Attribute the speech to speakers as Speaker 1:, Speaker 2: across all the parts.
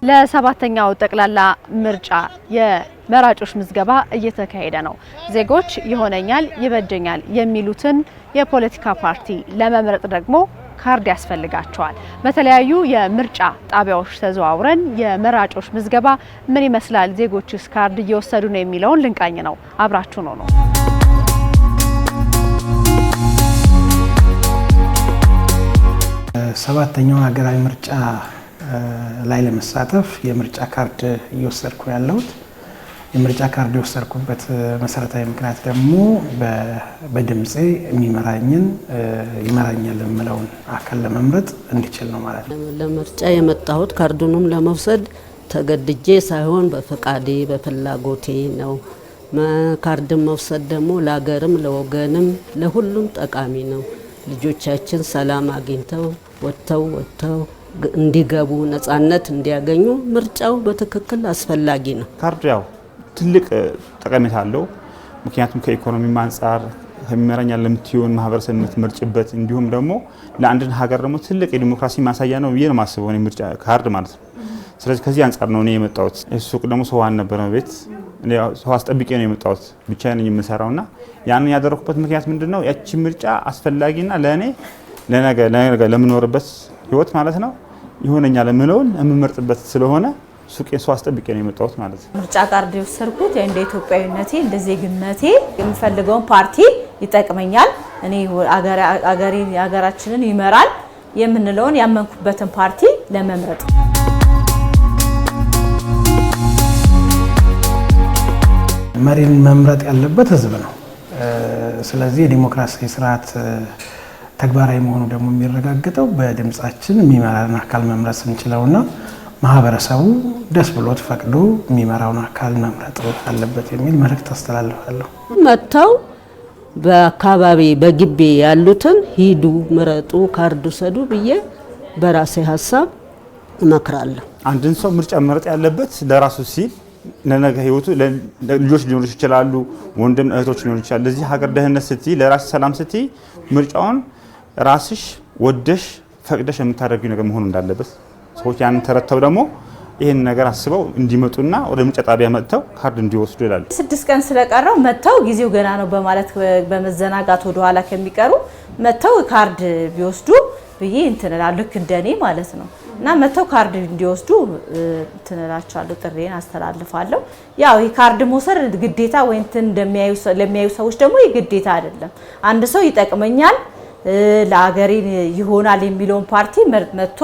Speaker 1: ለሰባተኛው ጠቅላላ ምርጫ የመራጮች ምዝገባ እየተካሄደ ነው። ዜጎች ይሆነኛል ይበጀኛል የሚሉትን የፖለቲካ ፓርቲ ለመምረጥ ደግሞ ካርድ ያስፈልጋቸዋል። በተለያዩ የምርጫ ጣቢያዎች ተዘዋውረን የመራጮች ምዝገባ ምን ይመስላል፣ ዜጎችስ ካርድ እየወሰዱ ነው የሚለውን ልንቃኝ ነው። አብራችሁ ነው።
Speaker 2: ሰባተኛው ሀገራዊ ምርጫ ላይ ለመሳተፍ የምርጫ ካርድ እየወሰድኩ ያለሁት። የምርጫ ካርድ የወሰድኩበት መሰረታዊ ምክንያት ደግሞ በድምጼ ይመራኛል የምለውን አካል ለመምረጥ እንዲችል ነው ማለት ነው።
Speaker 3: ለምርጫ የመጣሁት ካርዱንም ለመውሰድ ተገድጄ ሳይሆን በፈቃዴ በፍላጎቴ ነው። ካርድን መውሰድ ደግሞ ለሀገርም ለወገንም ለሁሉም ጠቃሚ ነው። ልጆቻችን ሰላም አግኝተው ወጥተው እንዲገቡ ነፃነት እንዲያገኙ ምርጫው በትክክል አስፈላጊ ነው።
Speaker 4: ካርድ ያው ትልቅ ጠቀሜታ አለው። ምክንያቱም ከኢኮኖሚ አንፃር ከሚመራኛል ለምትሆን ማህበረሰብ የምትመርጭበት እንዲሁም ደግሞ ለአንድ ሀገር ደግሞ ትልቅ የዲሞክራሲ ማሳያ ነው ብዬ ነው የማስበው ምርጫ ካርድ ማለት ነው። ስለዚህ ከዚህ አንፃር ነው እኔ የመጣሁት። ሱቅ ደግሞ ሰው አልነበረም ቤት፣ ሰው አስጠብቄ ነው የመጣሁት። ብቻዬን ነኝ የምሰራውና ያንን ያደረኩበት ምክንያት ምንድነው? ያቺ ምርጫ አስፈላጊና ለኔ ለነገ ለምኖርበት ህይወት ማለት ነው ይሆነኛል የምለውን የምመርጥበት ስለሆነ ሱቄን ሰው አስጠብቄ ነው የመጣሁት ማለት ነው።
Speaker 5: ምርጫ ካርድ የወሰድኩት እንደ ኢትዮጵያዊነቴ እንደ ዜግነቴ የምፈልገውን ፓርቲ ይጠቅመኛል፣ እኔ ሀገራችንን ይመራል የምንለውን ያመንኩበትን ፓርቲ ለመምረጥ።
Speaker 2: መሪን መምረጥ ያለበት ህዝብ ነው። ስለዚህ የዲሞክራሲ ስርዓት ተግባራዊ መሆኑ ደግሞ የሚረጋገጠው በድምጻችን የሚመራን አካል መምረጥ ስንችለውና ማህበረሰቡ ደስ ብሎት ፈቅዶ የሚመራውን አካል መምረጥ አለበት የሚል መልእክት አስተላልፋለሁ።
Speaker 3: መጥተው በአካባቢ በግቢ ያሉትን ሂዱ፣ ምረጡ፣ ካርድ ውሰዱ ብዬ በራሴ ሀሳብ እመክራለሁ።
Speaker 4: አንድን ሰው ምርጫ መምረጥ ያለበት ለራሱ ሲል ለነገ ህይወቱ ልጆች ሊኖሩ ይችላሉ፣ ወንድም እህቶች ሊኖሩ ይችላሉ። ለዚህ ሀገር ደህንነት ስትይ፣ ለራስ ሰላም ስትይ ምርጫውን ራስሽ ወደሽ ፈቅደሽ የምታደርጊው ነገር መሆን እንዳለበት ሰዎች ያንን ተረተው ደግሞ ይሄን ነገር አስበው እንዲመጡና ወደ ምርጫ ጣቢያ መጥተው ካርድ እንዲወስዱ ይላሉ። 6
Speaker 5: ቀን ስለቀረው መጥተው ጊዜው ገና ነው በማለት በመዘናጋት ወደ ኋላ ከሚቀሩ መጥተው ካርድ ቢወስዱ ብዬ እንትናለሁ። ልክ እንደኔ ማለት ነው። እና መጥተው ካርድ እንዲወስዱ እንትናላችኋለሁ፣ ጥሬን አስተላልፋለሁ። ያው ካርድ መውሰድ ግዴታ ወይ እንትን ለሚያዩ ሰዎች ደግሞ የግዴታ አይደለም። አንድ ሰው ይጠቅመኛል ለሀገሬ ይሆናል የሚለውን ፓርቲ መጥቶ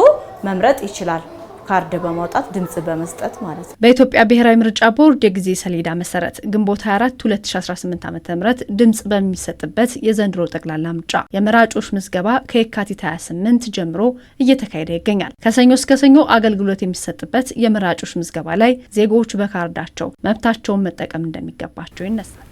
Speaker 5: መምረጥ ይችላል፣ ካርድ በማውጣት ድምጽ በመስጠት ማለት ነው።
Speaker 1: በኢትዮጵያ ብሔራዊ ምርጫ ቦርድ የጊዜ ሰሌዳ መሰረት ግንቦት 24 2018 ዓ.ም ድምጽ በሚሰጥበት የዘንድሮ ጠቅላላ ምርጫ የመራጮች ምዝገባ ከየካቲት 28 ጀምሮ እየተካሄደ ይገኛል። ከሰኞ እስከ ሰኞ አገልግሎት የሚሰጥበት የመራጮች ምዝገባ ላይ ዜጎች በካርዳቸው መብታቸውን መጠቀም እንደሚገባቸው ይነሳል።